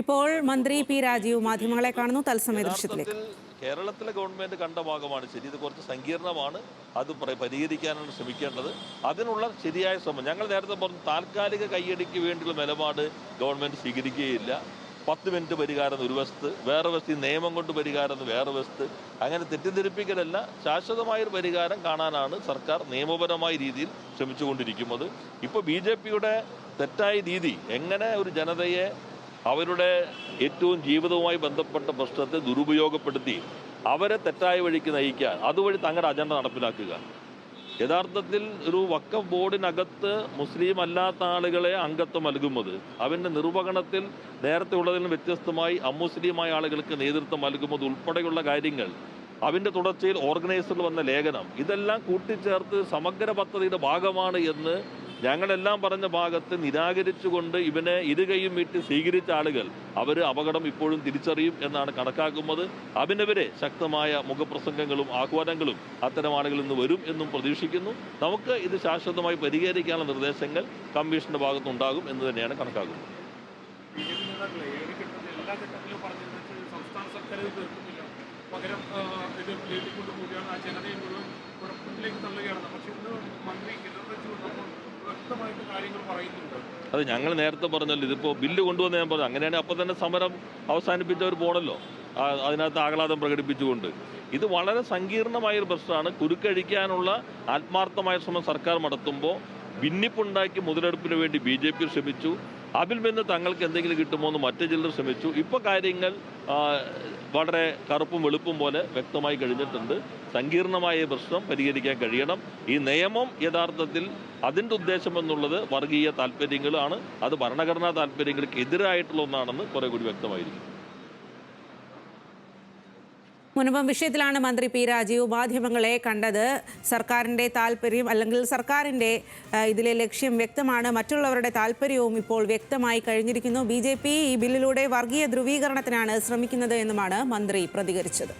ഇപ്പോൾ മന്ത്രി പി രാജീവ് മാധ്യമങ്ങളെ കാണുന്നു. തത്സമയ ദൃശ്യത്തിലേക്ക്. കേരളത്തിലെ ഗവൺമെന്റ് കണ്ട ഭാഗമാണ് ശരി. ഇത് കുറച്ച് സങ്കീർണമാണ്. അത് പരിഹരിക്കാനാണ് ശ്രമിക്കേണ്ടത്. അതിനുള്ള ശരിയായ ശ്രമം ഞങ്ങൾ നേരത്തെ പറഞ്ഞു. താൽക്കാലിക കയ്യടിക്ക് വേണ്ടിയുള്ള നിലപാട് ഗവൺമെന്റ് സ്വീകരിക്കുകയില്ല. 10 മിനിറ്റ് പരിഹാരം ഒരു വശത്ത്, വേറെ വശത്ത് നിയമം കൊണ്ട് പരിഹാരം വേറെ വശത്ത്, അങ്ങനെ തെറ്റിദ്ധരിപ്പിക്കലല്ല, ശാശ്വതമായൊരു പരിഹാരം കാണാനാണ് സർക്കാർ നിയമപരമായ രീതിയിൽ ശ്രമിച്ചുകൊണ്ടിരിക്കുന്നത്. ഇപ്പോൾ BJPയുടെ തെറ്റായ രീതി എങ്ങനെ ഒരു ജനതയെ അവരുടെ ഏറ്റവും ജീവിതവുമായി ബന്ധപ്പെട്ട പ്രശ്നത്തെ ദുരുപയോഗപ്പെടുത്തി അവരെ തെറ്റായ വഴിക്ക് നയിക്കാൻ, അതുവഴി തങ്ങളുടെ അജണ്ട നടപ്പിലാക്കുക. യഥാർത്ഥത്തിൽ ഒരു വഖഫ് ബോർഡിനകത്ത് മുസ്ലിം അല്ലാത്ത ആളുകളെ അംഗത്വം നൽകുന്നത്, അവൻ്റെ നിർവഹണത്തിൽ നേരത്തെ ഉള്ളതിൽ നിന്ന് വ്യത്യസ്തമായി അമുസ്ലിമായ ആളുകൾക്ക് നേതൃത്വം നൽകുന്നത് ഉൾപ്പെടെയുള്ള കാര്യങ്ങൾ, അതിൻ്റെ തുടർച്ചയിൽ ഓർഗനൈസറിൽ വന്ന ലേഖനം, ഇതെല്ലാം കൂട്ടിച്ചേർത്ത് സമഗ്ര പദ്ധതിയുടെ ഭാഗമാണ് എന്ന് ഞങ്ങളെല്ലാം പറഞ്ഞ ഭാഗത്ത് നിരാകരിച്ചുകൊണ്ട് ഇവനെ ഇരുകൈയും വീട്ടി സ്വീകരിച്ച ആളുകൾ അവർ അപകടം ഇപ്പോഴും തിരിച്ചറിയും എന്നാണ് കണക്കാക്കുന്നത്. അതിനെതിരെ ശക്തമായ മുഖപ്രസംഗങ്ങളും ആഹ്വാനങ്ങളും അത്തരം ആളുകളിൽ നിന്ന് വരും എന്നും പ്രതീക്ഷിക്കുന്നു. നമുക്ക് ഇത് ശാശ്വതമായി പരിഹരിക്കാനുള്ള നിർദ്ദേശങ്ങൾ കമ്മീഷന്റെ ഭാഗത്തുണ്ടാകും എന്ന് തന്നെയാണ് കണക്കാക്കുന്നത്. പകരം ഇത് നീട്ടിക്കൊണ്ടുപോവുകയാണ്, ആ ജനതയെ മുഴുവൻ കുഴപ്പത്തിലേക്ക് തള്ളുകയാണ്. പക്ഷെ ഇന്ന് മന്ത്രി വ്യക്തമായിട്ട് കാര്യങ്ങൾ പറയുന്നുണ്ട്. അത് ഞങ്ങൾ നേരത്തെ പറഞ്ഞല്ലോ, ഇതിപ്പോൾ ബില്ല് കൊണ്ടുവന്ന് ഞാൻ പറഞ്ഞു. അങ്ങനെയാണെങ്കിൽ അപ്പം തന്നെ സമരം അവസാനിപ്പിച്ചവർ പോകണല്ലോ, അതിനകത്ത് ആഹ്ലാദം പ്രകടിപ്പിച്ചുകൊണ്ട്. ഇത് വളരെ സങ്കീർണമായൊരു പ്രശ്നമാണ്. കുരുക്കഴിക്കാനുള്ള ആത്മാർത്ഥമായ ശ്രമം സർക്കാർ നടത്തുമ്പോൾ ഭിന്നിപ്പുണ്ടാക്കി മുതലെടുപ്പിന് വേണ്ടി BJP ശ്രമിച്ചു. അതിൽ നിന്ന് തങ്ങൾക്ക് എന്തെങ്കിലും കിട്ടുമോ എന്ന് മറ്റു ചിലർ ശ്രമിച്ചു. ഇപ്പോൾ കാര്യങ്ങൾ വളരെ കറുപ്പും വെളുപ്പും പോലെ വ്യക്തമായി കഴിഞ്ഞിട്ടുണ്ട്. സങ്കീർണമായ പ്രശ്നം പരിഹരിക്കാൻ കഴിയണം. ഈ നിയമം യഥാർത്ഥത്തിൽ അതിൻ്റെ ഉദ്ദേശം എന്നുള്ളത് വർഗീയ താല്പര്യങ്ങളാണ്. അത് ഭരണഘടനാ താല്പര്യങ്ങൾക്ക് എതിരായിട്ടുള്ള ഒന്നാണെന്ന് കുറെ കൂടി വ്യക്തമായിരിക്കും. മുൻപം വിഷയത്തിലാണ് മന്ത്രി പി രാജീവ് മാധ്യമങ്ങളെ കണ്ടത്. സർക്കാരിൻ്റെ താല്പര്യം അല്ലെങ്കിൽ സർക്കാരിൻ്റെ ഇതിലെ ലക്ഷ്യം വ്യക്തമാണ്. മറ്റുള്ളവരുടെ താല്പര്യവും ഇപ്പോൾ വ്യക്തമായി കഴിഞ്ഞിരിക്കുന്നു. BJP ഈ ബില്ലിലൂടെ വർഗീയ ധ്രുവീകരണത്തിനാണ് ശ്രമിക്കുന്നത് എന്നുമാണ് മന്ത്രി പ്രതികരിച്ചത്.